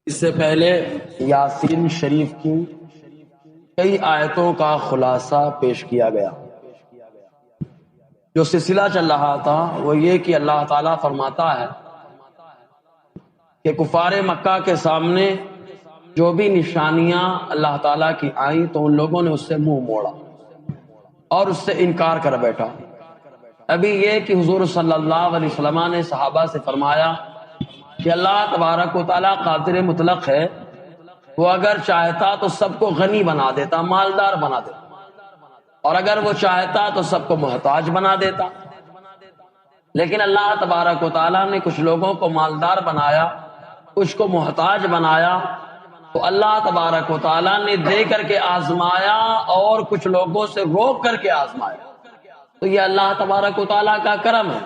اس سے پہلے یاسین شریف کی کئی آیتوں کا خلاصہ پیش کیا گیا۔ جو سلسلہ چل رہا تھا وہ یہ کہ اللہ تعالیٰ فرماتا ہے کہ کفار مکہ کے سامنے جو بھی نشانیاں اللہ تعالیٰ کی آئیں تو ان لوگوں نے اس سے منہ موڑا اور اس سے انکار کر بیٹھا۔ ابھی یہ کہ حضور صلی اللہ علیہ وسلم نے صحابہ سے فرمایا کہ اللہ تبارک و تعالیٰ قادر مطلق ہے، وہ اگر چاہتا تو سب کو غنی بنا دیتا، مالدار بنا دیتا، اور اگر وہ چاہتا تو سب کو محتاج بنا دیتا۔ لیکن اللہ تبارک و تعالیٰ نے کچھ لوگوں کو مالدار بنایا، کچھ کو محتاج بنایا، تو اللہ تبارک و تعالیٰ نے دے کر کے آزمایا اور کچھ لوگوں سے روک کر کے آزمایا۔ تو یہ اللہ تبارک و تعالیٰ کا کرم ہے۔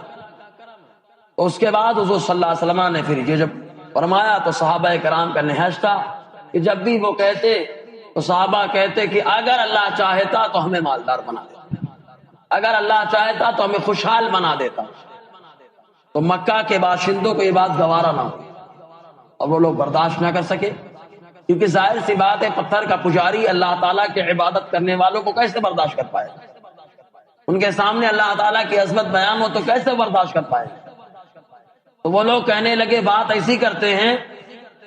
اس کے بعد حضور صلی اللہ علیہ وسلم نے پھر یہ جب فرمایا تو صحابہ کرام کا نہج تھا کہ جب بھی وہ کہتے تو صحابہ کہتے کہ اگر اللہ چاہتا تو ہمیں مالدار بنا دیتا، اگر اللہ چاہتا تو ہمیں خوشحال بنا دیتا۔ تو مکہ کے باشندوں کو یہ بات گوارا نہ ہوئی اور وہ لوگ برداشت نہ کر سکے، کیونکہ ظاہر سی بات ہے پتھر کا پجاری اللہ تعالیٰ کی عبادت کرنے والوں کو کیسے برداشت کر پائے؟ ان کے سامنے اللہ تعالیٰ کی عظمت بیان ہو تو کیسے برداشت کر پائے؟ تو وہ لوگ کہنے لگے بات ایسی کرتے ہیں،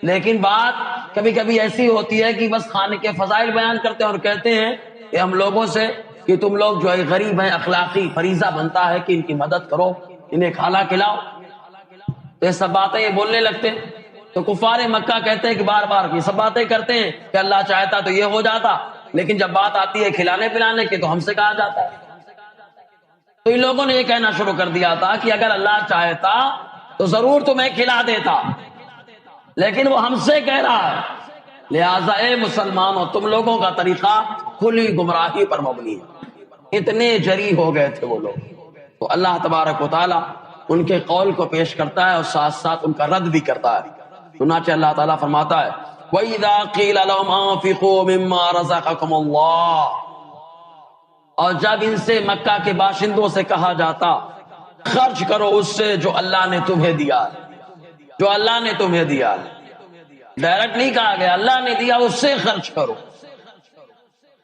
لیکن بات کبھی کبھی ایسی ہوتی ہے کہ بس کھانے کے فضائل بیان کرتے ہیں اور کہتے ہیں کہ ہم لوگوں سے کہ تم لوگ جو ہے غریب ہیں، اخلاقی فریضہ بنتا ہے کہ ان کی مدد کرو، انہیں کھانا کھلاؤ۔ تو یہ سب باتیں یہ بولنے لگتے ہیں۔ تو کفار مکہ کہتے ہیں کہ بار بار یہ سب باتیں کرتے ہیں کہ اللہ چاہتا تو یہ ہو جاتا، لیکن جب بات آتی ہے کھلانے پلانے کی تو ہم سے کہا جاتا ہے۔ تو ان لوگوں نے یہ کہنا شروع کر دیا تھا کہ اگر اللہ چاہتا تو ضرور تمہیں کھلا دیتا، لیکن وہ ہم سے کہہ رہا ہے، لہٰذا اے مسلمانوں تم لوگوں کا طریقہ کھلی گمراہی پر مبنی ہے۔ اتنے جری ہو گئے تھے وہ لوگ۔ تو اللہ تبارک و تعالیٰ ان کے قول کو پیش کرتا ہے اور ساتھ ساتھ ان کا رد بھی کرتا ہے۔ چنانچہ اللہ تعالیٰ فرماتا ہے وَإِذَا قِيلَ لَهُمْ أَنفِقُوا مِمَّا رَزَقَكُمُ اللَّهُ، اور جب ان سے مکہ کے باشندوں سے کہا جاتا خرچ کرو اس سے جو اللہ نے تمہیں دیا، جو اللہ نے تمہیں دیا، ڈائریکٹ نہیں کہا گیا، اللہ نے دیا اس سے خرچ کرو۔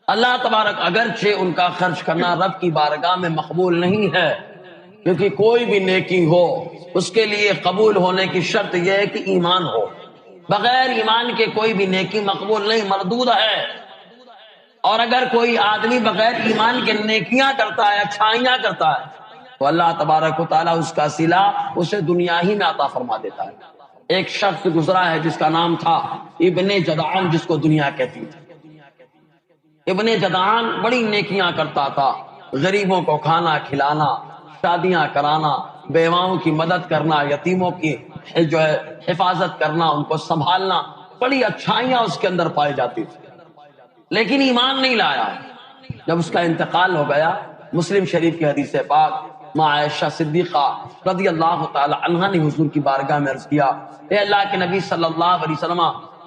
اللہ تبارک اگرچہ ان کا خرچ کرنا رب کی بارگاہ میں مقبول نہیں ہے، کیونکہ کوئی بھی نیکی ہو اس کے لیے قبول ہونے کی شرط یہ ہے کہ ایمان ہو، بغیر ایمان کے کوئی بھی نیکی مقبول نہیں، مردود ہے۔ اور اگر کوئی آدمی بغیر ایمان کے نیکیاں کرتا ہے، اچھائیاں کرتا ہے، تو اللہ تبارک و تعالیٰ اس کا صلہ اسے دنیا ہی میں عطا فرما دیتا ہے۔ ایک شخص گزرا ہے جس کا نام تھا ابن جدعان، جس کو دنیا کہتی تھی۔ ابن جدعان بڑی نیکیاں کرتا تھا، غریبوں کو کھانا کھلانا، شادیاں کرانا، بیواؤں کی مدد کرنا، یتیموں کی جو ہے حفاظت کرنا، ان کو سنبھالنا، بڑی اچھائیاں اس کے اندر پائی جاتی تھی، لیکن ایمان نہیں لایا۔ جب اس کا انتقال ہو گیا، مسلم شریف کی حدیث پاک ماں عائشہ صدیقہ رضی اللہ تعالی عنہا نے حضور کی بارگاہ میں عرض کیا، اے اللہ کے نبی صلی اللہ علیہ وسلم،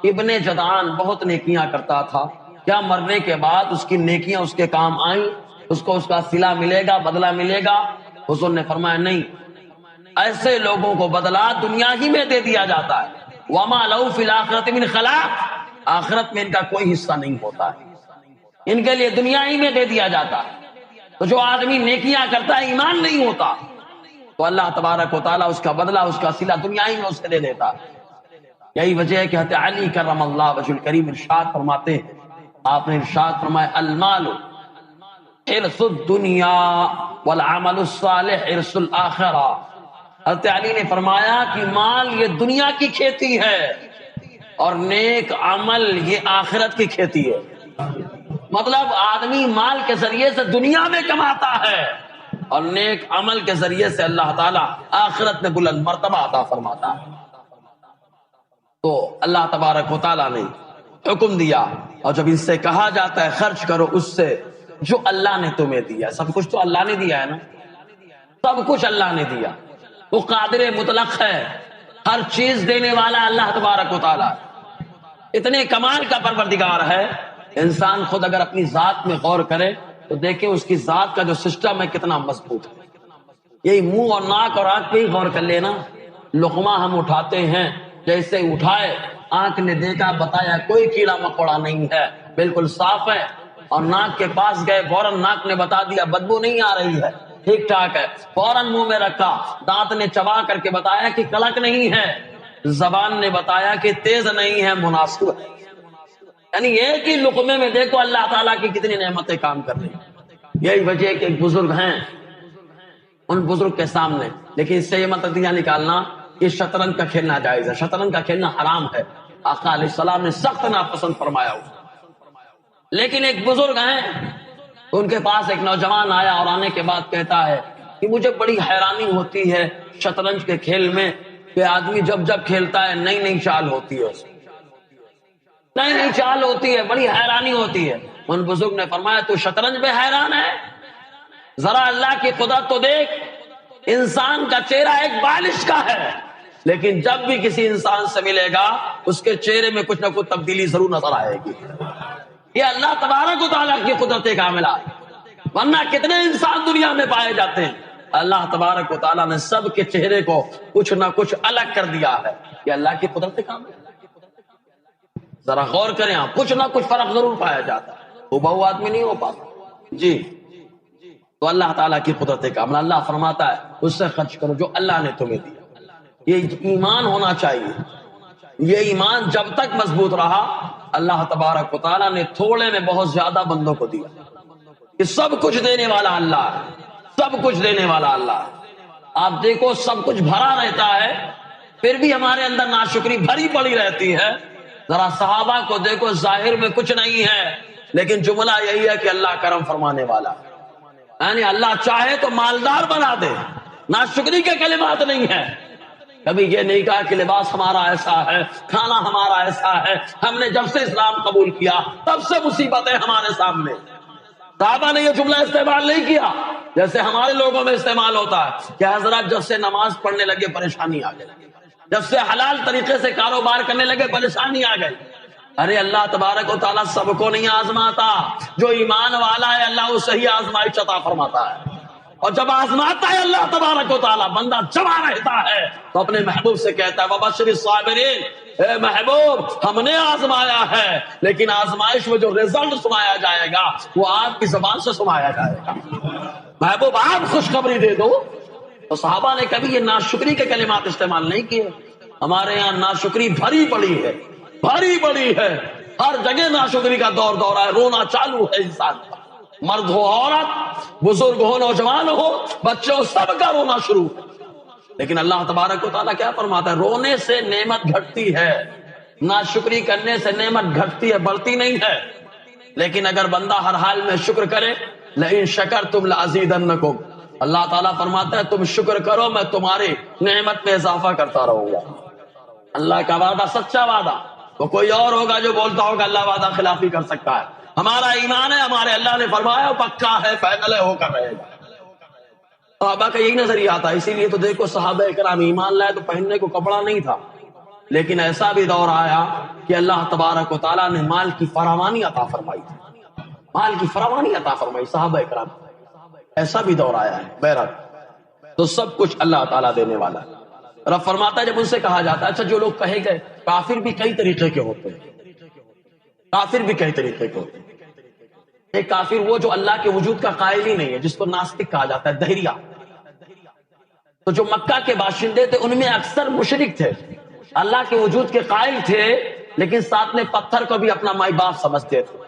ابن جدعان بہت نیکیاں کرتا تھا، کیا مرنے کے بعد اس کی نیکیاں اس کے کام آئیں؟ اس کو اس کا صلہ ملے گا، بدلہ ملے گا؟ حضور نے فرمایا نہیں، ایسے لوگوں کو بدلہ دنیا ہی میں دے دیا جاتا ہے، وما لہو فی الآخرۃ من خلاق، آخرت میں ان کا کوئی حصہ نہیں ہوتا ہے، ان کے لیے دنیا ہی میں دے دیا جاتا ہے۔ تو جو آدمی نیکیاں کرتا ہے ایمان نہیں ہوتا، تو اللہ تبارک و تعالیٰ اس کا بدلہ، اس کا صلہ دنیا ہی میں اسے دے دیتا ہے۔ یہی وجہ ہے کہ حضرت علی کرم اللہ وجہ الکریم ارشاد فرماتے ہیں، آپ نے ارشاد فرمایا المال حرص الدنیا والعمل الصالح حرص الآخرہ۔ حضرت علی نے فرمایا کہ مال یہ دنیا کی کھیتی ہے اور نیک عمل یہ آخرت کی کھیتی ہے۔ مطلب آدمی مال کے ذریعے سے دنیا میں کماتا ہے اور نیک عمل کے ذریعے سے اللہ تعالیٰ آخرت میں بلند مرتبہ عطا فرماتا ہے۔ تو اللہ تبارک و تعالیٰ نے حکم دیا، اور جب ان سے کہا جاتا ہے خرچ کرو اس سے جو اللہ نے تمہیں دیا، سب کچھ تو اللہ نے دیا ہے نا، سب کچھ اللہ نے دیا، وہ قادر مطلق ہے، ہر چیز دینے والا اللہ تبارک و تعالیٰ اتنے کمال کا پروردگار ہے۔ انسان خود اگر اپنی ذات میں غور کرے تو دیکھیں اس کی ذات کا جو سسٹم ہے کتنا مضبوط ہے۔ یہی منہ اور ناک اور آنکھ پہ ہی غور کر لینا، لقمہ ہم اٹھاتے ہیں، جیسے اٹھائے آنکھ نے دیکھا بتایا کوئی کیڑا مکوڑا نہیں ہے، بالکل صاف ہے، اور ناک کے پاس گئے فوراً ناک نے بتا دیا بدبو نہیں آ رہی ہے، ٹھیک ٹھاک ہے، فوراً منہ میں رکھا، دانت نے چبا کر کے بتایا کہ کڑک نہیں ہے، زبان نے بتایا کہ تیز نہیں ہے، مناسب ہے۔ یعنی ایک ہی لقمے میں دیکھو اللہ تعالیٰ کی کتنی نعمتیں کام کر رہی ہیں۔ یہی وجہ ہے کہ ایک بزرگ ہیں، ان بزرگ کے سامنے، لیکن اس سے یہ مت نتیجہ نکالنا کہ شطرنج کا کھیلنا جائز ہے، شطرنج کا کھیلنا حرام ہے، آقا علیہ السلام نے سخت ناپسند فرمایا ہوا۔ لیکن ایک بزرگ ہیں، ان کے پاس ایک نوجوان آیا اور آنے کے بعد کہتا ہے کہ مجھے بڑی حیرانی ہوتی ہے شطرنج کے کھیل میں کہ آدمی جب جب کھیلتا ہے نئی نئی چال ہوتی ہے، نئی نئی چال ہوتی ہے، بڑی حیرانی ہوتی ہے۔ ان بزرگ نے فرمایا تو شطرنج میں حیران ہے؟ ذرا اللہ کی قدرت تو دیکھ، انسان کا چہرہ ایک بالش کا ہے، لیکن جب بھی کسی انسان سے ملے گا اس کے چہرے میں کچھ نہ کچھ تبدیلی ضرور نظر آئے گی۔ یہ اللہ تبارک و تعالیٰ کی قدرت کاملہ، ورنہ کتنے انسان دنیا میں پائے جاتے ہیں، اللہ تبارک و تعالیٰ نے سب کے چہرے کو کچھ نہ کچھ الگ کر دیا ہے۔ یہ اللہ کی قدرت کاملہ، ذرا غور کریں، آپ کچھ نہ کچھ فرق ضرور پایا جاتا ہے، وہ بہو آدمی نہیں ہو پاتا۔ جی تو اللہ تعالیٰ کی قدرت کاملہ، اللہ فرماتا ہے اس سے خرچ کرو جو اللہ نے تمہیں دیا۔ یہ ایمان ہونا چاہیے، یہ ایمان جب تک مضبوط رہا اللہ تبارک و تعالیٰ نے تھوڑے میں بہت زیادہ بندوں کو دیا، کہ سب کچھ دینے والا اللہ ہے، سب کچھ دینے والا اللہ ہے۔ آپ دیکھو سب کچھ بھرا رہتا ہے پھر بھی ہمارے اندر ناشکری بھری پڑی رہتی ہے۔ ذرا صحابہ کو دیکھو، ظاہر میں کچھ نہیں ہے لیکن جملہ یہی ہے کہ اللہ کرم فرمانے والا، یعنی اللہ چاہے تو مالدار بنا دے، ناشکری کے کلمات نہیں ہے۔ کبھی یہ نہیں کہا کہ لباس ہمارا ایسا ہے، کھانا ہمارا ایسا ہے، ہم نے جب سے اسلام قبول کیا تب سے مصیبتیں ہمارے سامنے۔ صحابہ نے یہ جملہ استعمال نہیں کیا جیسے ہمارے لوگوں میں استعمال ہوتا ہے کہ حضرت جب سے نماز پڑھنے لگے پریشانی آ گئی، جب سے حلال طریقے سے کاروبار کرنے لگے پریشانی آ گئی۔ ارے اللہ تبارک و تعالیٰ سب کو نہیں آزماتا، جو ایمان والا ہے اللہ اسے ہی آزمائش عطا فرماتا ہے، اور جب آزماتا ہے اللہ تبارک و تعالیٰ بندہ جمع رہتا ہے تو اپنے محبوب سے کہتا ہے وبشر الصابرین، اے محبوب ہم نے آزمایا ہے لیکن آزمائش میں جو رزلٹ سنایا جائے گا وہ آپ کی زبان سے سنایا جائے گا، محبوب آپ خوشخبری دے دو۔ تو صحابہ نے کبھی یہ ناشکری کے کلمات استعمال نہیں کیے۔ ہمارے یہاں ناشکری بھری پڑی ہے، بھری پڑی ہے، ہر جگہ ناشکری کا دور دورہ ہے، رونا چالو ہے انسان کا، مرد ہو عورت، بزرگ ہو نوجوان ہو بچے ہو، سب کا رونا شروع ہے۔ لیکن اللہ تبارک و تعالیٰ کیا فرماتا ہے؟ رونے سے نعمت گھٹتی ہے، ناشکری کرنے سے نعمت گھٹتی ہے، بڑھتی نہیں ہے۔ لیکن اگر بندہ ہر حال میں شکر کرے، لئن شکرتم لازیدنکم، اللہ تعالیٰ فرماتا ہے تم شکر کرو میں تمہاری نعمت میں اضافہ کرتا رہوں گا۔ اللہ کا وعدہ سچا وعدہ، وہ کوئی اور ہوگا جو بولتا ہوگا اللہ وعدہ خلافی کر سکتا ہے، ہمارا ایمان ہے، ہمارے اللہ نے فرمایا پکا ہے، فیصلہ ہو کر رہے گا۔ صحابہ کا یہی نظریہ آتا ہے، اسی لیے تو دیکھو صحابہ کرام ایمان لائے تو پہننے کو کپڑا نہیں تھا، لیکن ایسا بھی دور آیا کہ اللہ تبارک و تعالیٰ نے مال کی فراوانی عطا فرمائی، مال کی فراوانی عطا فرمائی صحابہ کرام، ایسا بھی دور آیا ہے۔ بہرحال تو سب کچھ اللہ تعالیٰ دینے والا ہے۔ رب فرماتا ہے جب ان سے کہا جاتا ہے اچھا جو لوگ کہے گئے کافر بھی کئی طریقے کے ہوتے ہیں، کافر بھی کئی طریقے کے ہوتے ہیں۔ ایک کافر وہ جو اللہ کے وجود کا قائل ہی نہیں ہے، جس کو ناستک کہا جاتا ہے، دہریہ۔ تو جو مکہ کے باشندے تھے ان میں اکثر مشرک تھے، اللہ کے وجود کے قائل تھے لیکن ساتھ میں پتھر کو بھی اپنا مائی باپ سمجھتے تھے،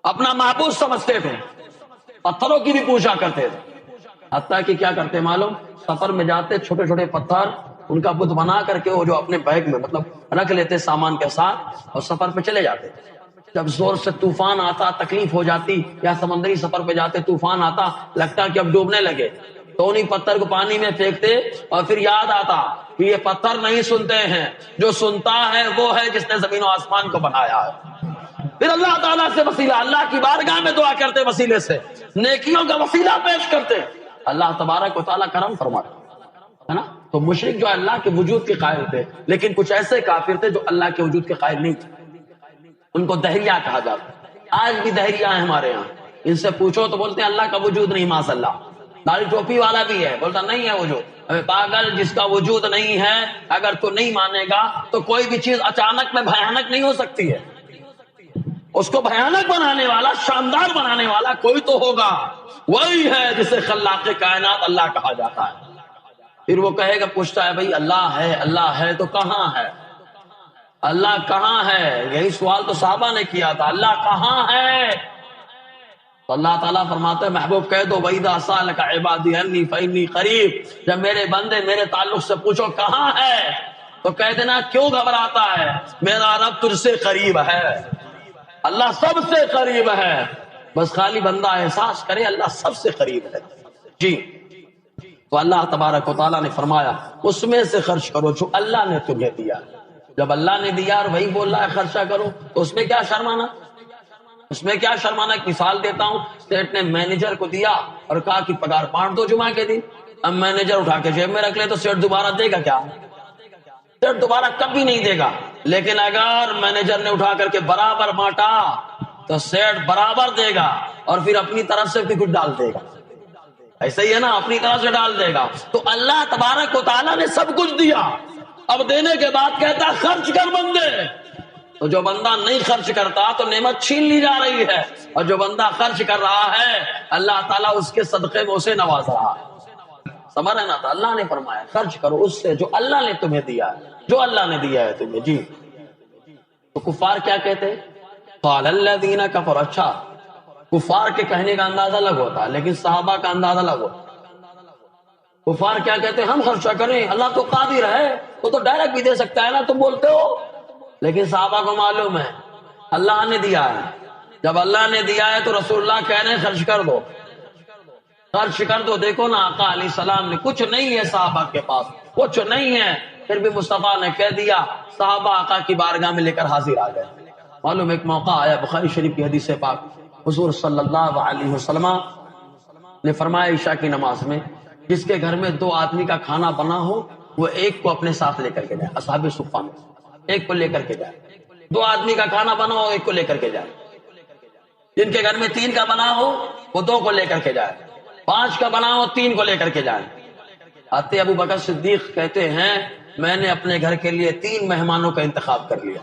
اپنا معبود سمجھتے تھے، پتھروں کی بھی پوجا کرتے تھے۔ حتیٰ کہ کیا کرتے معلوم، سفر میں جاتے چھوٹے چھوٹے پتھر ان کا بت بنا کر کے وہ جو اپنے بیگ میں مطلب رکھ لیتے سامان کے ساتھ اور سفر پہ چلے جاتے۔ جب زور سے طوفان آتا، تکلیف ہو جاتی، یا سمندری سفر پہ جاتے طوفان آتا، لگتا کہ اب ڈوبنے لگے تو انہیں پتھر کو پانی میں پھینکتے اور پھر یاد آتا کہ یہ پتھر نہیں سنتے ہیں، جو سنتا ہے وہ ہے جس نے زمین و آسمان کو بنایا ہے۔ پھر اللہ تعالیٰ سے وسیلہ، اللہ کی بارگاہ میں دعا کرتے، وسیلے سے نیکیوں کا وسیلہ پیش کرتے، اللہ تبارک و تعالیٰ کرم فرماتا ہے نا۔ تو مشرک جو اللہ کے وجود کے قائل تھے، لیکن کچھ ایسے کافر تھے جو اللہ کے وجود کے قائل نہیں تھے، ان کو دہریہ کہا جاتا ہے۔ آج بھی دہریہ ہیں ہمارے یہاں، ان سے پوچھو تو بولتے ہیں اللہ کا وجود نہیں، ماشاء اللہ۔ داڑھی ٹوپی والا بھی ہے، بولتا نہیں ہے وجود، پاگل جس کا وجود نہیں ہے، اگر تو نہیں مانے گا تو کوئی بھی چیز اچانک میں بھیانک نہیں ہو سکتی ہے، اس کو بھیانک بنانے والا، شاندار بنانے والا کوئی تو ہوگا، وہی ہے جسے خلاق کائنات اللہ کہا جاتا ہے۔ پھر وہ کہے گا، پوچھتا ہے بھائی اللہ ہے تو کہاں ہے؟ اللہ کہاں ہے؟ یہی سوال تو صحابہ نے کیا تھا، اللہ کہاں ہے؟ تو اللہ تعالیٰ فرماتے ہیں محبوب کہہ دو وَإِذَا سَأَلَكَ عِبَادِي عَنِّي فَإِنِّي قَرِيبٌ، جب میرے بندے میرے تعلق سے پوچھو کہاں ہے تو کہہ دینا کیوں گھبراتا ہے، میرا رب تجھ سے قریب ہے، اللہ سب سے قریب ہے، بس خالی بندہ احساس کرے اللہ سب سے قریب ہے۔ جی تو اللہ تبارک و تعالیٰ نے فرمایا اس میں سے خرچ کرو جو اللہ نے تمہیں دیا۔ جب اللہ نے دیا اور وہی بول رہا ہے خرچہ کرو تو اس میں کیا شرمانا؟ اس میں کیا شرمانا؟ ایک مثال دیتا ہوں، اسٹیٹ نے مینیجر کو دیا اور کہا کہ پگار بانٹ دو جمعہ کے دن، اب مینیجر اٹھا کے جیب میں رکھ لے تو سیٹ دوبارہ دے گا کیا؟ سیٹ دوبارہ کبھی نہیں دے گا، لیکن اگر مینیجر نے اٹھا کر کے برابر بانٹا تو سیٹ برابر دے گا اور پھر اپنی طرف سے بھی کچھ ڈال دے گا، ایسا ہی ہے نا، اپنی طرف سے ڈال دے گا۔ تو اللہ تبارک و تعالیٰ نے سب کچھ دیا، اب دینے کے بعد کہتا ہے خرچ کر بندے، تو جو بندہ نہیں خرچ کرتا تو نعمت چھین لی جا رہی ہے، اور جو بندہ خرچ کر رہا ہے اللہ تعالیٰ اس کے صدقے میں اسے نواز رہا ہے۔ سمجھ رہے نا؟ تو اللہ نے فرمایا خرچ کرو اس سے جو اللہ نے تمہیں دیا ہے، جو اللہ نے دیا ہے تمہیں۔ جی تو کفار کیا کہتے؟ قال الذین کفروا، اچھا کفار کے کہنے کا انداز الگ ہوتا ہے لیکن صحابہ کا انداز الگ ہوتا ہے۔ کفار کیا کہتے ہیں؟ ہم خرچہ کریں، اللہ تو قادر ہے، وہ تو ڈائریکٹ بھی دے سکتا ہے نا، تم بولتے ہو۔ لیکن صحابہ کو معلوم ہے اللہ نے دیا ہے، جب اللہ نے دیا ہے تو رسول اللہ کہہ رہے ہیں خرچ کر دو، خرچ کر دو۔ دیکھو نا آقا علیہ السلام نے، کچھ نہیں ہے صحابہ کے پاس، کچھ نہیں ہے، پھر بھی مصطفیٰ نے کہہ دیا، صحابہ آقا کی بارگاہ میں لے کر حاضر آ گئے۔ معلوم ایک موقع آیا، بخاری شریف کی حدیث پاک، حضور صلی اللہ علیہ وسلم نے فرمایا عشاء کی نماز میں جس کے گھر میں 2 آدمی کا کھانا بنا ہو وہ ایک کو اپنے ساتھ لے کر کے جائے، اصحاب صفہ میں ایک کو لے کر کے جائے۔ 2 آدمی کا کھانا بنا ہو ایک کو لے کر کے جائے، جن کے گھر میں 3 کا بنا ہو وہ 2 کو لے کر کے جائے، 5 کا بنا ہو 3 کو لے کر کے جائے۔ آتے ابو بکر صدیق کہتے ہیں میں نے اپنے گھر کے لیے 3 مہمانوں کا انتخاب کر لیا،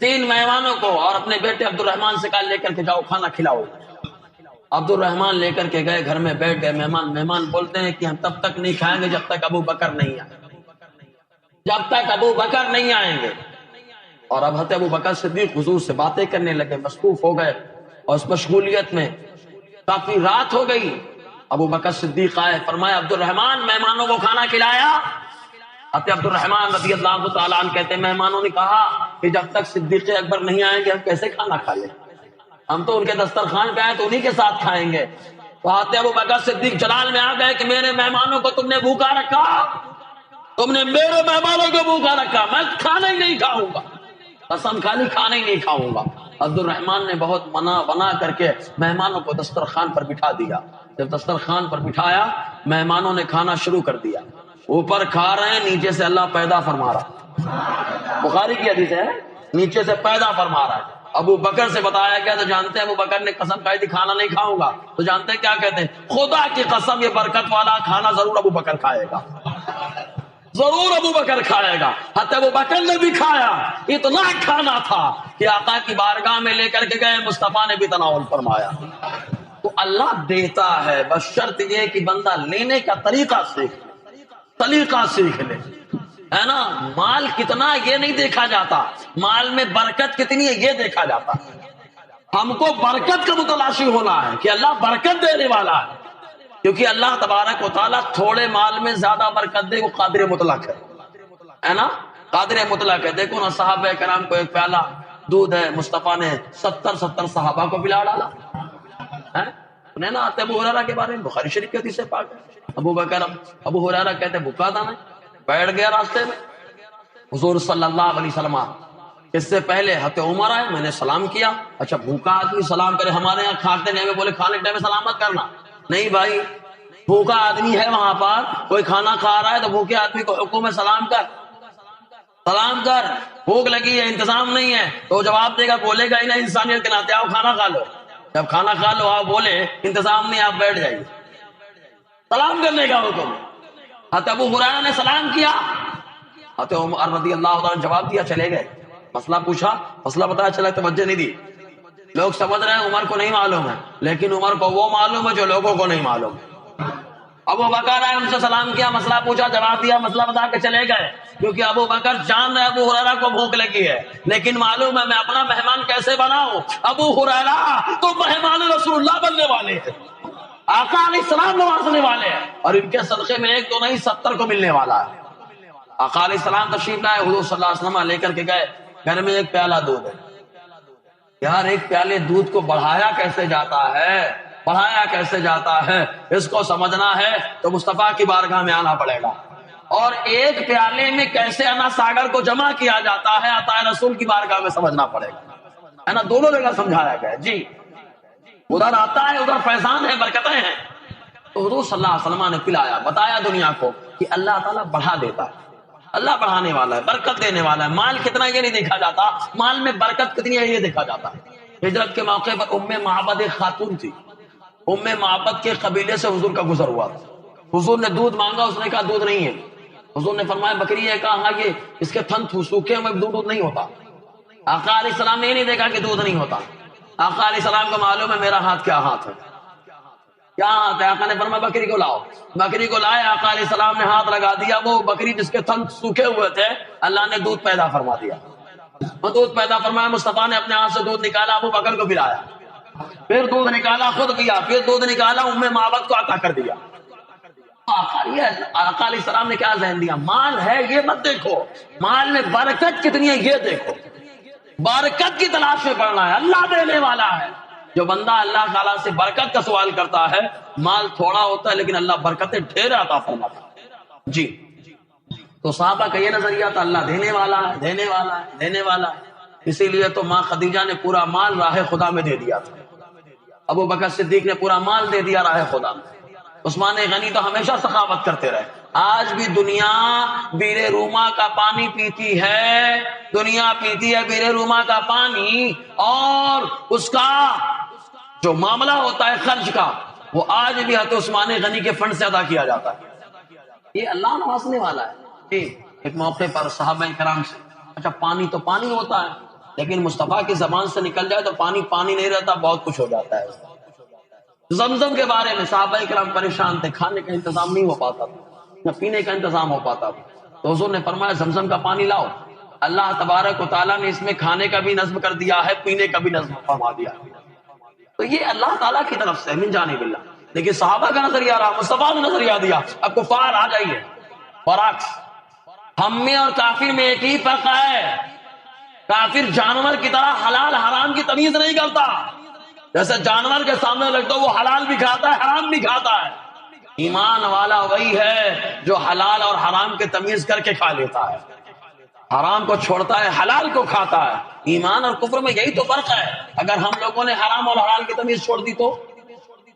3 مہمانوں کو، اور اپنے بیٹے عبد الرحمن سے کہا لے کر کے جاؤ کھانا کھلاؤ۔ عبد الرحمن لے کر کے گئے، گھر میں بیٹھ گئے، مہمان بولتے ہیں کہ ہم تب تک نہیں کھائیں گے جب تک ابو بکر نہیں آئے، جب تک ابو بکر نہیں آئیں گے۔ اور اب حضرت ابو بکر صدیق حضور سے باتیں کرنے لگے، مصروف ہو گئے، اور اس مشغولیت میں کافی رات ہو گئی۔ ابو بکر صدیق آئے، فرمایا عبد الرحمن مہمانوں کو کھانا کھلایا؟ حضرت عبد الرحمن رضی اللہ تعالیٰ عنہ کہتے ہیں مہمانوں نے کہا کہ جب تک صدیق اکبر نہیں آئیں گے ہم کیسے کھانا کھا لیں، ہم تو ان کے دسترخوان پہ آئے تو انہی کے ساتھ کھائیں گے۔ تو حضرت ابو بکر صدیق جلال میں آ گئے کہ میرے مہمانوں کو تم نے بھوکا رکھا، تم نے میرے مہمانوں کو بھوکا رکھا، میں کھانا ہی نہیں کھاؤں گا، قسم کھالی کھانا ہی نہیں کھاؤں گا۔ عبد الرحمن نے بہت بنا کر کے مہمانوں کو دسترخوان پر بٹھا دیا۔ جب دسترخوان پر بٹھایا مہمانوں نے کھانا شروع کر دیا، اوپر کھا رہے ہیں، نیچے سے اللہ پیدا فرما رہا، بخاری کی حدیث ہے، نیچے سے پیدا فرما رہا ہے۔ ابو بکر سے بتایا گیا تو جانتے ہیں ابو بکر نے قسم کھائی تھی کھانا نہیں کھاؤں گا، تو جانتے ہیں کیا کہتے ہیں؟ خدا کی قسم یہ برکت والا کھانا ضرور ابو بکر کھائے گا، ضرور ابو بکر کھائے گا۔ حتی ابو بکر نے بھی کھایا، اتنا کھانا تھا کہ آقا کی بارگاہ میں لے کر کے گئے، مصطفیٰ نے بھی تناول فرمایا۔ تو اللہ دیتا ہے، بس شرط یہ کہ بندہ لینے کا طریقہ سیکھ لے، ہے نا۔ مال کتنا یہ نہیں دیکھا جاتا، مال میں برکت کتنی ہے یہ دیکھا جاتا۔ ہم کو برکت کا متلاشی ہونا ہے کہ اللہ برکت دینے والا ہے، کیونکہ اللہ تبارک و تعالیٰ تھوڑے مال میں زیادہ برکت دے، وہ قادر مطلق ہے نا، قادر مطلق ہے۔ دیکھو نا صحابہ کرام کو ایک پیالہ دودھ ہے، مصطفیٰ نے 70 صحابہ کو پلا ڈالا، نا آتے ابو ہریرہ کے بارے میں بخاری شریف کی حدیث پاک ہے۔ ابو ہریرہ کہتے بھوکا تھا میں، بیٹھ گیا راستے میں، حضور صلی اللہ علیہ وسلم اس سے پہلے حضرت عمر آئے، میں نے سلام کیا۔ اچھا بھوکا آدمی سلام کرے، ہمارے یہاں کھاتے نہیں، بولے کھانے کے ٹائم میں سلام مت کرنا، نہیں بھائی، بھوکا آدمی ہے وہاں پر، کوئی کھانا کھا رہا ہے تو بھوکے آدمی کو حکم ہے سلام کر، بھوک لگی ہے انتظام نہیں ہے تو جواب دے گا، بولے گا ہی نا، انسانیت کے ناطے آؤ کھانا کھا لو، جب کھانا کھا لو آپ بولے انتظام نہیں آپ بیٹھ جائیے، سلام کرنے کا حکم۔ حضرت ابو ہریرہ نے سلام کیا، حضرت عمر رضی اللہ عنہ نے جواب دیا، چلے گئے۔ مسئلہ پوچھا، مسئلہ بتایا، چلا، توجہ نہیں دی۔ لوگ سمجھ رہے ہیں عمر کو نہیں معلوم ہے، لیکن عمر کو وہ معلوم ہے جو لوگوں کو نہیں معلوم۔ ابو بکر آئے، ان سے سلام کیا، مسئلہ پوچھا، جواب دیا، مسئلہ بتا کے چلے گئے، کیونکہ ابو بکر جان رہے ابو ہریرہ کو بھوک لگی ہے، لیکن معلوم ہے میں اپنا مہمان کیسے بناؤں۔ ابو ہریرہ تو مہمان رسول اللہ بننے والے ہیں، آقا علیہ السلام نوازنے والے ہیں، اور ان کے صدقے میں ایک تو نہیں 70 کو ملنے والا ہے۔ آقا علیہ السلام تشریف لائے، حضور صلی اللہ علیہ وسلم لے کر کے گئے، گھر میں ایک پیالہ دودھ ہے۔ یار ایک پیالے دودھ کو بڑھایا کیسے جاتا ہے، بڑھایا کیسے جاتا ہے، اس کو سمجھنا ہے تو مصطفیٰ کی بارگاہ میں آنا پڑے گا، اور ایک پیالے میں کیسے انا ساگر کو جمع کیا جاتا ہے عطا رسول کی بارگاہ میں سمجھنا پڑے گا، ہے نا، دونوں جگہ سمجھایا گیا۔ جی ادھر آتا ہے، ادھر فیضان ہے، برکتیں ہیں۔ تو حضور صلی اللہ علیہ وسلم نے پلایا، بتایا دنیا کو کہ اللہ تعالیٰ بڑھا دیتا ہے، اللہ بڑھانے والا ہے، برکت دینے والا ہے۔ مال کتنا یہ نہیں دیکھا جاتا، مال میں برکت کتنی ہے یہ دیکھا جاتا ہے۔ ہجرت کے موقع پر ام معبد ایک خاتون تھی، ام معبد کے قبیلے سے حضور کا گزر ہوا تھا۔ حضور نے دودھ مانگا، اس نے کہا دودھ نہیں ہے۔ حضور نے فرمایا بکری ہے، کہا ہاں، یہ اس کے تھن سوکھے میں دودھ نہیں ہوتا۔ آقا علیہ السلام نے یہ نہیں دیکھا کہ دودھ نہیں ہوتا، آقا علیہ السلام کو معلوم ہے میرا ہاتھ کیا ہاتھ ہے، کیا ہاتھ ہے۔ آقا نے فرمایا بکری کو لاؤ، بکری کو لائے، آقا علیہ السلام نے ہاتھ لگا دیا، وہ بکری جس کے تھن سوکھے ہوئے تھے اللہ نے دودھ پیدا فرما دیا، وہ دودھ پیدا فرمایا۔ مصطفیٰ نے اپنے ہاتھ سے دودھ نکالا، ابو بکر کو پلایا، پھر دودھ نکالا خود پیا، پھر دودھ نکالا ام معبد کو عطا کر دیا۔ آقا علیہ السلام نے کیا ذہن دیا، مال ہے یہ مت دیکھو، مال میں برکت کتنی ہے یہ دیکھو، برکت کی تلاش میں پڑنا ہے، اللہ دینے والا ہے۔ جو بندہ اللہ تعالیٰ سے برکت کا سوال کرتا ہے، مال تھوڑا ہوتا ہے لیکن اللہ برکتیں ڈھیر عطا فرماتا ہے۔ جی تو صحابہ کا یہ نظریہ تھا، اللہ دینے والا ہے، دینے والا ہے، دینے والا ہے۔ اسی لیے تو ماں خدیجہ نے پورا مال راہ خدا میں دے دیا تھا، ابو بکر صدیق نے پورا مال دے دیا راہ خدا میں، عثمان غنی تو ہمیشہ سخاوت کرتے رہے۔ آج بھی دنیا بیر روما کا پانی پیتی ہے، دنیا پیتی ہے بیر روما کا پانی، اور اس کا جو معاملہ ہوتا ہے خرچ کا، وہ آج بھی حضرت عثمان غنی کے فنڈ سے ادا کیا جاتا ہے۔ یہ اللہ نوازنے والا ہے۔ ایک موقع پر صحابہ کرام سے، اچھا پانی تو پانی ہوتا ہے، لیکن مصطفیٰ کی زبان سے نکل جائے تو پانی پانی نہیں رہتا، بہت کچھ ہو جاتا ہے۔ زمزم کے بارے میں صحابہ کرام پریشان تھے، کھانے کا انتظام نہیں ہو پاتا تھا، نہ پینے کا انتظام ہو پاتا تھا، تو حضور نے فرمایا زمزم کا پانی لاؤ۔ اللہ تبارک و تعالیٰ نے اس میں کھانے کا بھی نظم کر دیا ہے، پینے کا بھی نظم فرما دیا، تو یہ اللہ تعالیٰ کی طرف سے من جانب اللہ۔ لیکن صحابہ کا نظریہ رہا، مصطفیٰ نے نظریہ دیا، اب کفار آ جائیے، برعکس ہم میں اور کافر میں ایک ہی فرق ہے، کافر جانور کی طرح حلال حرام کی تمیز نہیں کرتا، جیسے جانور کے سامنے رکھ دو وہ حلال بھی کھاتا ہے حرام بھی کھاتا ہے۔ ایمان والا وہی ہے جو حلال اور حرام کے تمیز کر کے کھا لیتا ہے، حرام کو چھوڑتا ہے، حلال کو کھاتا ہے۔ ایمان اور کفر میں یہی تو فرق ہے۔ اگر ہم لوگوں نے حرام اور حلال کی تمیز چھوڑ دی تو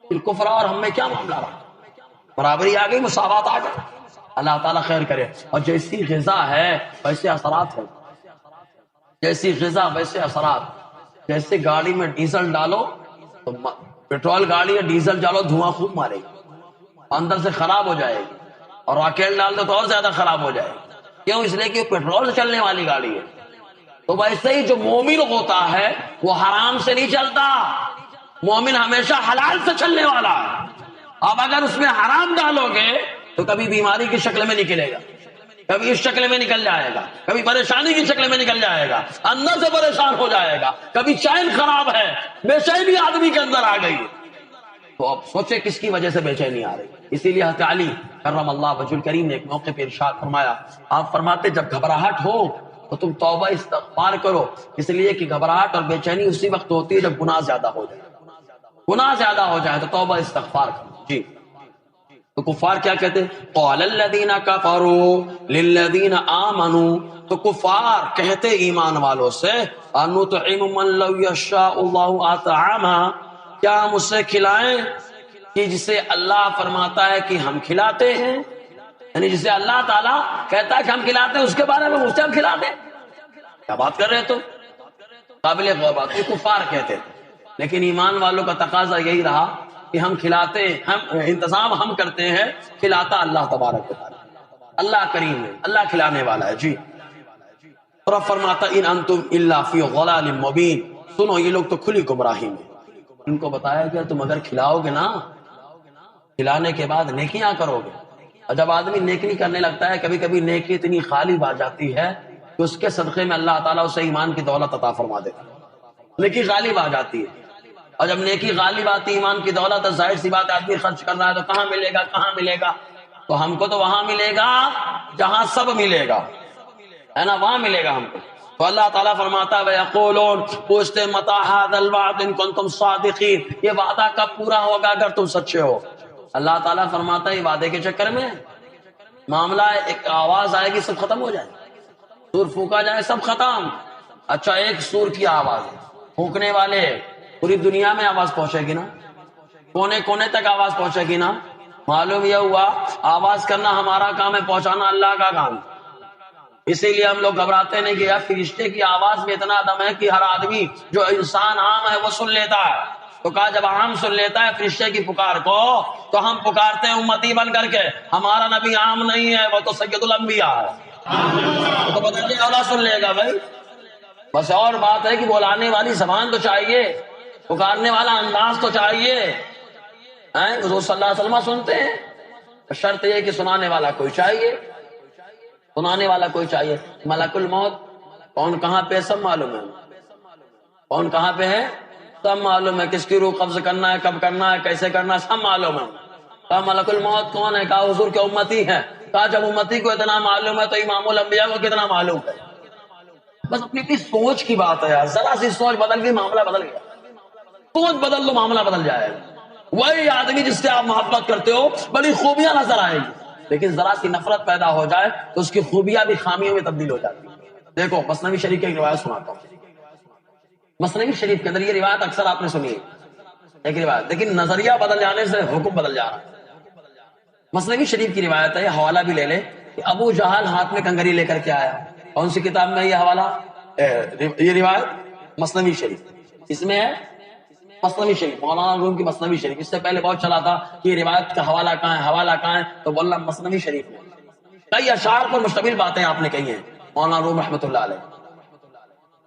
پھر کفر اور ہم میں کیا معاملہ رہا، برابری آ گئی، مساوات آ گئی۔ اللہ تعالیٰ خیر کرے۔ اور جیسی غذا ہے ویسے اثرات ہیں، جیسی غذا ویسے اثرات۔ جیسے گاڑی میں ڈیزل ڈالو تو پیٹرول گاڑی ہے، ڈیزل ڈالو دھواں خوب مارے گی، اندر سے خراب ہو جائے گی، اور راکٹ ڈال دو تو اور زیادہ خراب ہو جائے گی۔ کیوں؟ اس لیے کہ پیٹرول سے چلنے والی گاڑی ہے۔ تو ویسے ہی جو مومن ہوتا ہے وہ حرام سے نہیں چلتا، مومن ہمیشہ حلال سے چلنے والا ہے۔ اب اگر اس میں حرام ڈالو گے تو کبھی بیماری کی شکل میں نکلے گا، کبھی اس شکل میں نکل جائے گا، کبھی پریشانی کی شکل میں نکل جائے گا، اندر سے پریشان ہو جائے گا، کبھی چین خراب ہے، بے چینی آدمی کے اندر آ گئی، تو اب سوچے کس کی وجہ سے بے چینی آ رہی۔ اسی لیے حضرت علی کرم اللہ وجہ الکریم نے ایک موقع پہ ارشاد فرمایا، آپ فرماتے جب گھبراہٹ ہو تو تم توبہ استغفار کرو، اس لیے کہ گھبراہٹ اور بے چینی اسی وقت ہوتی ہے جب گناہ زیادہ ہو جائے، گناہ زیادہ ہو جائے تو توبہ استغفار کرو۔ جی تو کفار کیا کہتے ہیں؟ قال الذین کفروا للذین آمنوا، تو کفار کہتے ایمان والوں سے انطعم من لو یشاء اللہ اطعما، کیا ہم اسے کھلائیں کہ جسے اللہ فرماتا ہے کہ ہم کھلاتے ہیں، یعنی جسے اللہ تعالیٰ کہتا ہے کہ ہم کھلاتے ہیں اس کے بارے میں اسے ہم کھلاتے ہیں؟ کیا بات کر رہے تو قابل غور بات، یہ کفار کہتے تھے۔ لیکن ایمان والوں کا تقاضا یہی رہا کہ ہم کھلاتے، ہم انتظام ہم کرتے ہیں، کھلاتا اللہ تبارک و تعالیٰ۔ اللہ کریم ہے، اللہ کھلانے والا ہے۔ جی اور اب فرماتا ان انتم الا فی ضلال مبین، سنو یہ لوگ تو کھلی گمراہی میں۔ ان کو بتایا گیا تم اگر کھلاؤ گے نا، کھلانے کے بعد نیکیاں کرو گے، اور جب آدمی نیکی کرنے لگتا ہے کبھی کبھی نیکی اتنی غالب آ جاتی ہے کہ اس کے صدقے میں اللہ تعالیٰ اسے ایمان کی دولت عطا فرما دیتا ہے۔ نیکی غالب آ جاتی ہے، اور جب نیکی غالب آتی ہے ایمان کی دولت، ظاہر سی بات ہے آدمی خرچ کر رہا ہے تو کہاں ملے گا، کہاں ملے گا؟ تو ہم کو تو وہاں ملے گا جہاں سب ملے گا، ہے نا، وہاں ملے گا ہم کو۔ تو اللہ تعالیٰ فرماتا ہے وَيَقُولُونَ، پوچھتے مَتَىٰ هَٰذَا الْوَعْدُ إِن كُنتُمْ صَادِقِينَ، یہ وعدہ کب پورا ہوگا اگر تم سچے ہو؟ اللہ تعالیٰ فرماتا ہے یہ وعدے کے چکر میں معاملہ ہے، ایک آواز آئے گی سب ختم ہو جائے، سور پھونکا جائے سب ختم۔ اچھا ایک سور کی آواز ہے، پھونکنے والے پوری دنیا میں آواز پہنچے گی نا، کونے کونے تک آواز پہنچے گی نا۔ معلوم یہ ہوا آواز کرنا ہمارا کام ہے، پہنچانا اللہ کا کام۔ اسی لیے ہم لوگ گھبراتے نہیں کہ یار فرشتے کی آواز میں اتنا دم ہے کہ ہر آدمی جو انسان عام ہے وہ سن لیتا ہے۔ تو کہا جب عام سن لیتا ہے فرشتے کی پکار کو تو ہم پکارتے ہیں امتی بن کر کے، ہمارا نبی عام نہیں ہے، وہ تو سید الانبیاء ہے، تو پتہ نہیں اللہ سن لے گا بھائی۔ بس اور بات ہے کہ بلانے والی زبان تو چاہیے، پکارنے والا انداز تو چاہیے۔ حضور صلی اللہ علیہ وسلم سنتے ہیں، شرط یہ کہ سنانے والا کوئی چاہیے، سنانے والا کوئی چاہیے۔ ملک الموت کون کہاں پہ سب معلوم ہے، کون کہاں پہ ہے سب معلوم ہے، کس کی روح قبض کرنا ہے، کب کرنا ہے، کیسے کرنا ہے، سب معلوم ہے۔ کہا ملک الموت کون ہے؟ کہا حضور کے امتی ہے۔ کہا جب امتی کو اتنا معلوم ہے تو امام الانبیاء کو کتنا معلوم ہے؟ بس اپنی اپنی سوچ کی بات ہے یار، ذرا سی سوچ بدل گئی معاملہ بدل گیا، سوچ بدل لو معاملہ بدل جائے گا۔ وہی آدمی جس سے آپ محبت کرتے ہو بڑی خوبیاں نظر آئیں گی، لیکن ذرا سی نفرت پیدا ہو جائے تو اس کی خوبیاں بھی خامیوں میں تبدیل ہو جاتی ہیں۔ دیکھو مثنوی شریف کی ایک روایت سناتا ہوں، مثنوی شریف کے اندر یہ روایت اکثر آپ نے سنی ہے، ایک روایت، لیکن نظریہ بدل جانے سے حکم بدل جا رہا ہے۔ مثنوی شریف کی روایت ہے، یہ حوالہ بھی لے لے کہ ابو جہل ہاتھ میں کنگری لے کر کے آیا، کون سی کتاب میں یہ حوالہ، یہ روایت مثنوی شریف، اس میں ہے مثنوی شریف، مولانا روم کی مثنوی شریف۔ اس سے پہلے بہت چلا تھا کہ یہ روایت کا حوالہ کہاں ہے، حوالہ کہاں ہے، تو بولا مثنوی شریف میں کئی اشعار پر مشتمل باتیں آپ نے کہی ہیں مولانا روم رحمۃ اللہ علیہ۔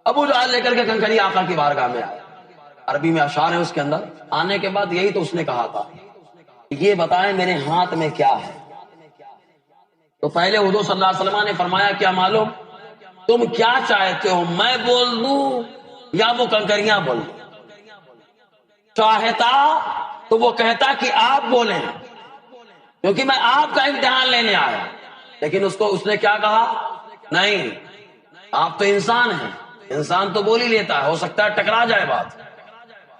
ابو جہل لے کر کے کنکری آقا کی بارگاہ میں آیا، عربی میں اشعار ہیں اس کے اندر، آنے کے بعد یہی تو اس نے کہا تھا یہ بتائیں میرے ہاتھ میں کیا ہے۔ تو پہلے حضور صلی اللہ علیہ وسلم نے فرمایا کیا معلوم، تم کیا چاہتے ہو، میں بول دوں یا وہ کنکریاں بول دوں؟ چاہتا تو وہ کہتا کہ آپ بولیں کیونکہ میں آپ کا امتحان لینے آیا، لیکن اس نے کیا کہا، نہیں آپ تو انسان ہیں، انسان تو بول ہی لیتا ہے، ہو سکتا ہے ٹکرا جائے بات،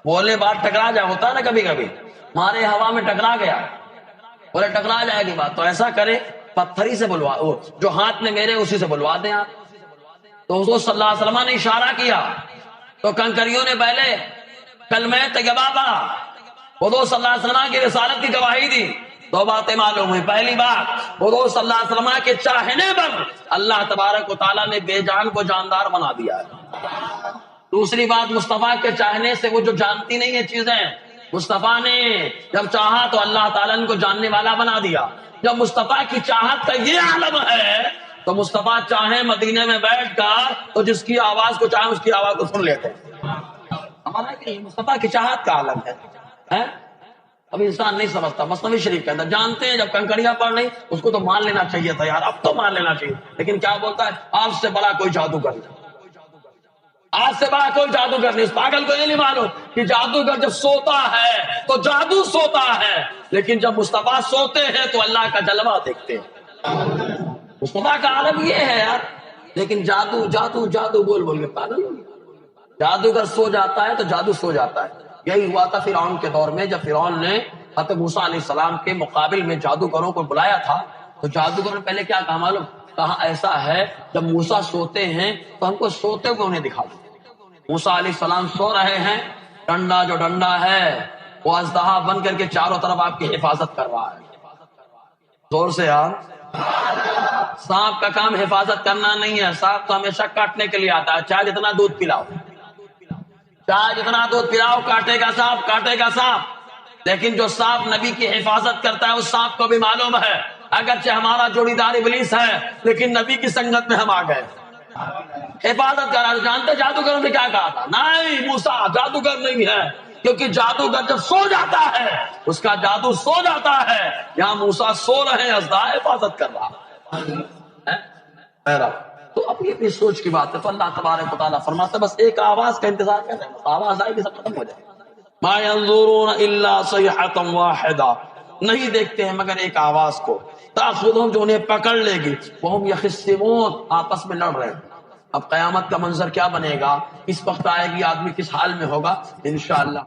بولے بات ٹکرا جائے، ہوتا ہے نا کبھی کبھی، مارے ہوا میں ٹکرا گیا، بولے ٹکرا جائے گی بات، تو ایسا کرے پتھر ہی سے بلوا، جو ہاتھ میں میرے اسی سے بلوا دیں آپ۔ تو حضور صلی اللہ علیہ وسلم نے اشارہ کیا تو کنکریوں نے پہلے کلمہ طیبہ پڑھا، حضور صلی اللہ علیہ وسلم کی رسالت کی گواہی دی۔ دو باتیں معلوم ہوئی، پہلی بات حضور صلی اللہ علیہ وسلم کے چاہنے پر اللہ تبارک و تعالیٰ نے بے جان کو جاندار بنا دیا ہے۔ دوسری بات مصطفیٰ کے چاہنے سے وہ جو جانتی نہیں ہے چیزیں، مصطفیٰ نے جب چاہا تو اللہ تعالیٰ نے کو جاننے والا بنا دیا۔ جب مصطفیٰ کی چاہت کا یہ عالم ہے تو مصطفیٰ چاہے مدینے میں بیٹھ کر تو جس کی آواز کو چاہے اس کی آواز کو سن لیتے ہیں۔ ہمارا کہ مصطفیٰ کی چاہت کا عالم ہے، اب انسان نہیں سمجھتا۔ مثنوی شریف کے اندر جانتے ہیں جب کنکریاں پڑ نہیں اس کو تو مان لینا چاہیے تھا یار، اب تو مان لینا چاہیے، لیکن کیا بولتا ہے آپ سے بڑا کوئی جادوگر نہیں، آج سے بڑا کوئی جادوگر نہیں۔ اس پاگل کو یہ نہیں معلوم کہ جادوگر جب سوتا ہے تو جادو سوتا ہے، لیکن جب مصطفیٰ سوتے ہیں تو اللہ کا جلوہ دیکھتے ہیں۔ مصطفیٰ کا عالم یہ ہے یار، لیکن جادو جادو جادو بول بول کے پاگل ہو گیا۔ جادوگر سو جاتا ہے تو جادو سو جاتا ہے۔ یہی ہوا تھا فرعون کے دور میں، جب فرعون نے حضرت موسیٰ علیہ السلام کے مقابل میں جادوگروں کو بلایا تھا تو جادوگر نے پہلے کیا کہا معلوم، کہا ایسا ہے جب موسیٰ سوتے ہیں تو ہم کو سوتے ہوئے انہیں دکھا دو۔ موسیٰ علیہ السلام سو رہے ہیں، ڈنڈا جو ڈنڈا ہے وہ اژدہا بن کر کے چاروں طرف آپ کی حفاظت کر رہا ہے۔ زور سے یار، سانپ کا کام حفاظت کرنا نہیں ہے، سانپ تو ہمیشہ کاٹنے کے لیے آتا ہے، چاہے جتنا دودھ پلاؤ، چاہے جتنا دودھ پلاؤ، کاٹے گا سانپ، کاٹے گا سانپ۔ لیکن جو سانپ نبی کی حفاظت کرتا ہے اس سانپ کو بھی معلوم ہے اگرچہ ہمارا جوڑی دار ابلیس ہے لیکن نبی کی سنگت میں ہم آ گئے. حفاظت کرا. جانتے جادوگروں نے کیا کہا تھا؟ نہیں موسیٰ جادوگر نہیں ہے، کیونکہ جادوگر جب سو جاتا ہے اس کا جادو سو جاتا ہے. یہاں موسیٰ سو رہے ہیں، ازدا حفاظت کر رہا ہے. تو اب یہ بھی سوچ کی بات ہے. تو اللہ تبارک و تعالیٰ فرماتا ہے بس ایک آواز کا انتظار کر رہے ہیں، آواز آئے گی سب ختم ہو جائے. ما ينظرون الا صيحة واحدة، نہیں دیکھتے ہیں مگر ایک آواز کو. تاخذهم، جو انہیں پکڑ لے گی. وهم يخصمون، آپس میں لڑ رہے ہیں. اب قیامت کا منظر کیا بنے گا، اس وقت آئے گی، آدمی کس حال میں ہوگا، انشاءاللہ